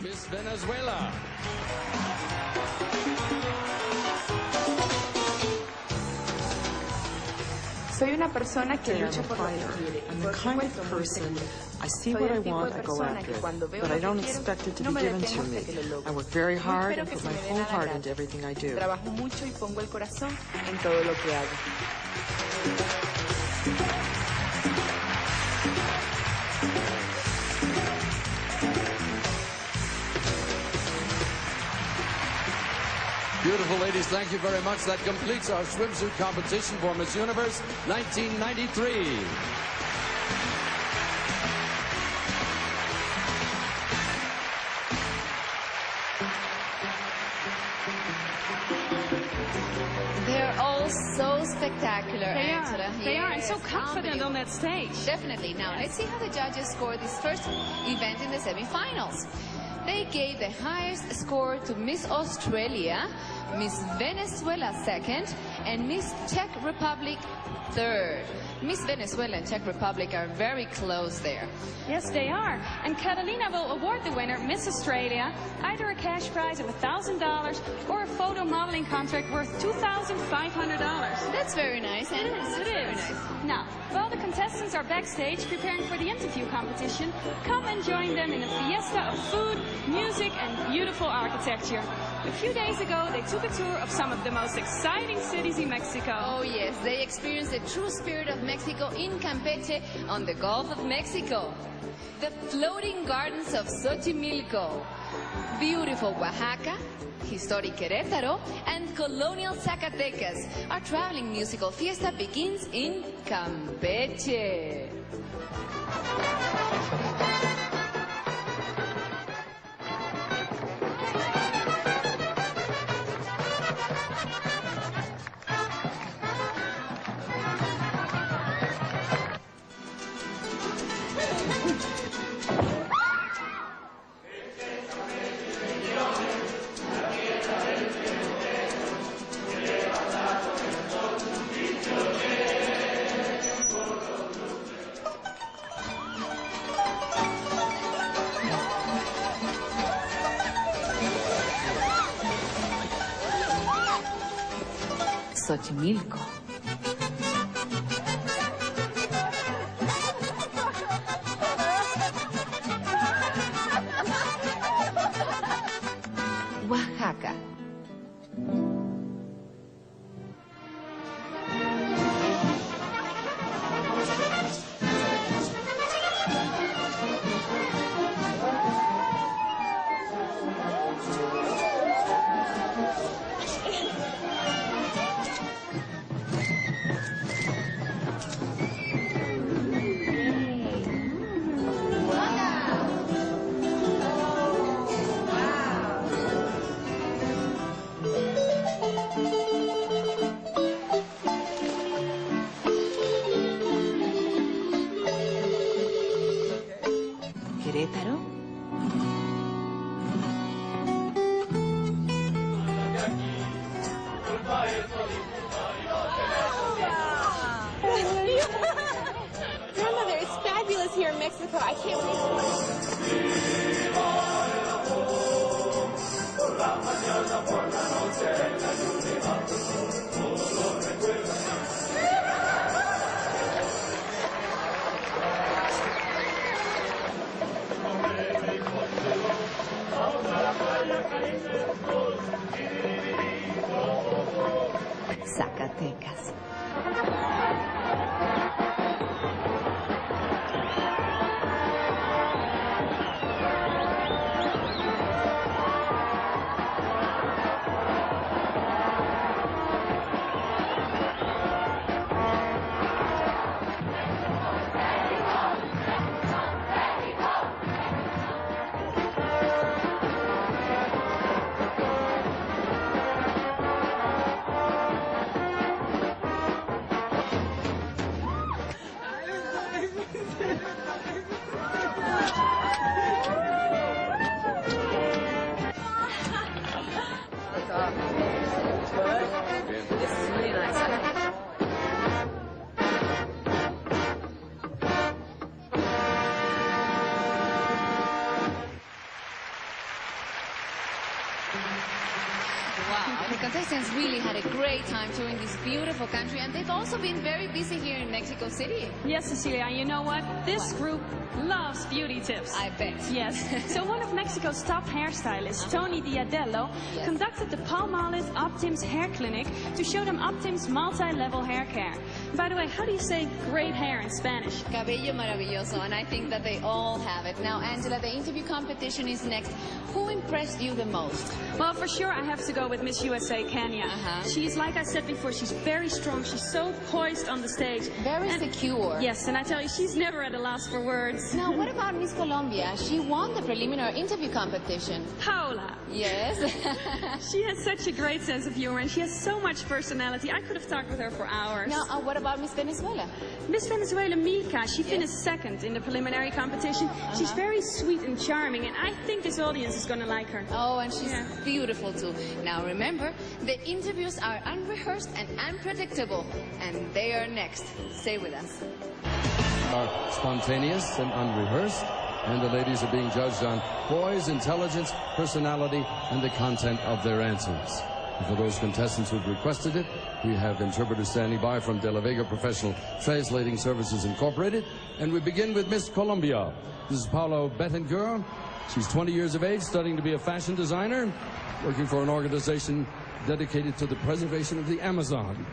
Miss Venezuela. Soy una persona que lucha por lo que quiere. I'm the kind of person, I see what I want, I go after it, but I don't expect it to be given to me. I work very hard and put my whole heart into everything I do. Trabajo mucho y pongo el corazón en todo lo que hago. Beautiful ladies, thank you very much. That completes our swimsuit competition for Miss Universe 1993. They're all so spectacular, Angela. They are, and so confident on that stage. Definitely. Now, let's see how the judges scored this first event in the semifinals. They gave the highest score to Miss Australia, Miss Venezuela second, and Miss Czech Republic third. Miss Venezuela and Czech Republic are very close there. Yes, they are. And Catalina will award the winner, Miss Australia, either a cash prize of $1,000 or a photo modeling contract worth $2,500. That's very nice. It is, it is. Nice. Now, while the contestants are backstage preparing for the interview competition, come and join them in a fiesta of food, music, and beautiful architecture. A few days ago, they took a tour of some of the most exciting cities in Mexico. Oh, yes. They experienced the true spirit of Mexico in Campeche on the Gulf of Mexico. The floating gardens of Xochimilco, beautiful Oaxaca, historic Querétaro, and colonial Zacatecas. Our traveling musical fiesta begins in Campeche. Xochimilco. Oaxaca. Querétaro. Grandmother, it's fabulous here in Mexico. I can't Zacatecas. Wow, the contestants really had a great time touring this beautiful country, and they've also been very busy here in Mexico City. Yes, Cecilia, and you know what? This group loves beauty tips. I bet. Yes. So one of Mexico's top hairstylists, Tony Diadello, conducted the Palmolive Optim's Hair Clinic to show them Optim's multi-level hair care. By the way, how do you say great hair in Spanish? Cabello maravilloso, and I think that they all have it. Now, Angela, the interview competition is next. Who impressed you the most? Well, for sure, I have to go with Miss USA Kenya. She's, like I said before, she's very strong. She's so poised on the stage. Very secure. Yes, and I tell you, she's never at a loss for words. Now, what about Miss Colombia? She won the preliminary interview competition. Paola. Yes. She has such a great sense of humor, and she has so much personality. I could have talked with her for hours. Now, what about Miss Venezuela? Miss Venezuela, Milka, she finished second in the preliminary competition. She's very sweet and charming, and I think this audience is going to like her. Oh, and she's beautiful too. Now remember, the interviews are unrehearsed and unpredictable, and they are next. Stay with us. Are spontaneous and unrehearsed, and the ladies are being judged on poise, intelligence, personality, and the content of their answers. And for those contestants who've requested it, we have interpreters standing by from De La Vega Professional Translating Services Incorporated, and we begin with Miss Colombia. This is Paula Bettinger. She's 20 years of age, studying to be a fashion designer, working for an organization dedicated to the preservation of the Amazon.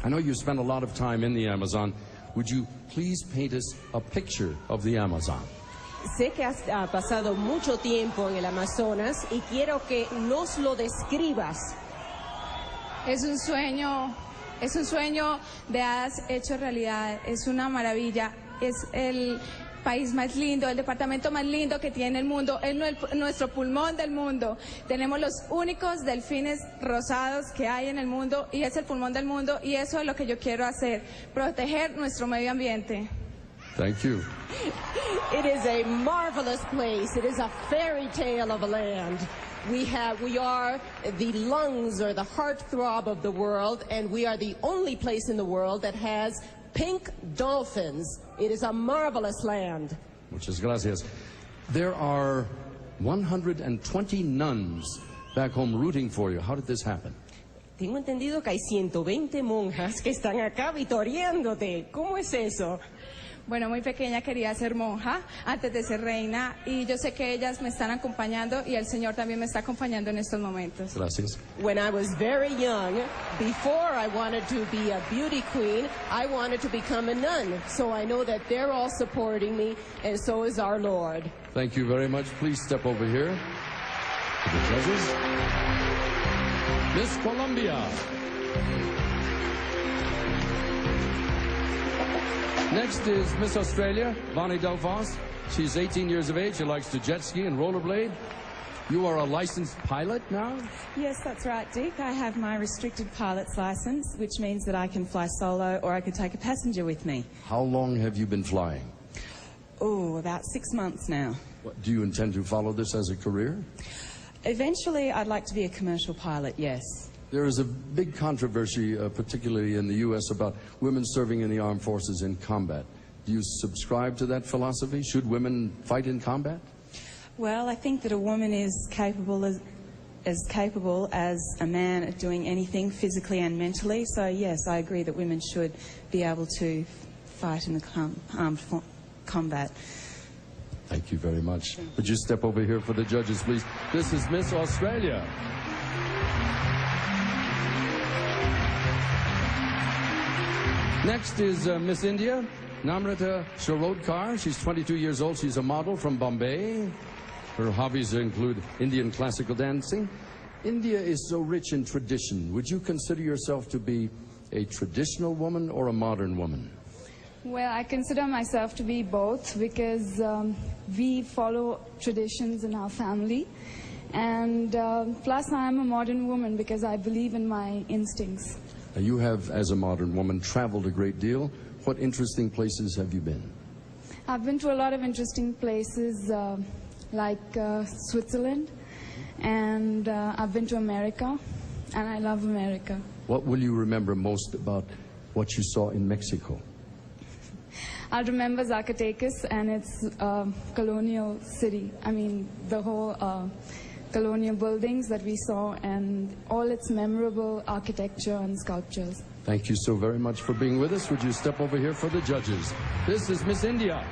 I know you spent a lot of time in the Amazon. Would you please paint us a picture of the Amazon? Sé que has pasado mucho tiempo en el Amazonas y quiero que nos lo describas. Es un sueño de hadas hecho realidad. Es una maravilla. Es el país más lindo, el departamento más lindo que tiene el mundo, es nuestro pulmón del mundo. Tenemos los únicos delfines rosados que hay en el mundo y es el pulmón del mundo, y eso es lo que yo quiero hacer, proteger nuestro medio ambiente. Thank you. It is a marvelous place. It is a fairy tale of a land. We are the lungs or the heartthrob of the world, and we are the only place in the world that has pink dolphins. It is a marvelous land. Muchas gracias. There are 120 nuns back home rooting for you. How did this happen? Tengo entendido que hay 120 monjas que están acá vitoreándote. ¿Cómo es eso? Bueno, muy pequeña quería ser monja antes de ser reina, y yo sé que ellas me están acompañando y el Señor también me está acompañando en estos momentos. Gracias. When I was very young, before I wanted to be a beauty queen, I wanted to become a nun. So I know that they're all supporting me, and so is our Lord. Thank you very much. Please step over here to the judges. Miss Colombia. Next is Miss Australia, Bonnie Delphos. She's 18 years of age. She likes to jet ski and rollerblade. You are a licensed pilot now? Yes, that's right, Dick. I have my restricted pilot's license, which means that I can fly solo or I could take a passenger with me. How long have you been flying? Oh, about 6 months now. Do you intend to follow this as a career? Eventually, I'd like to be a commercial pilot, yes. There is a big controversy, particularly in the U.S., about women serving in the armed forces in combat. Do you subscribe to that philosophy? Should women fight in combat? Well, I think that a woman is capable as capable as a man at doing anything physically and mentally. So, yes, I agree that women should be able to fight in the armed combat. Thank you very much. Would you step over here for the judges, please? This is Miss Australia. Next is Miss India, Namrata Shirodkar. She's 22 years old. She's a model from Bombay. Her hobbies include Indian classical dancing. India is so rich in tradition. Would you consider yourself to be a traditional woman or a modern woman? Well, I consider myself to be both, because we follow traditions in our family, and plus I'm a modern woman because I believe in my instincts. You have, as a modern woman, traveled a great deal. What interesting places have you been? I've been to a lot of interesting places, like Switzerland, and I've been to America, and I love America. What will you remember most about what you saw in Mexico? I'll remember Zacatecas and its colonial city. I mean, the whole colonial buildings that we saw and all its memorable architecture and sculptures. Thank you so very much for being with us. Would you step over here for the judges? This is Miss India.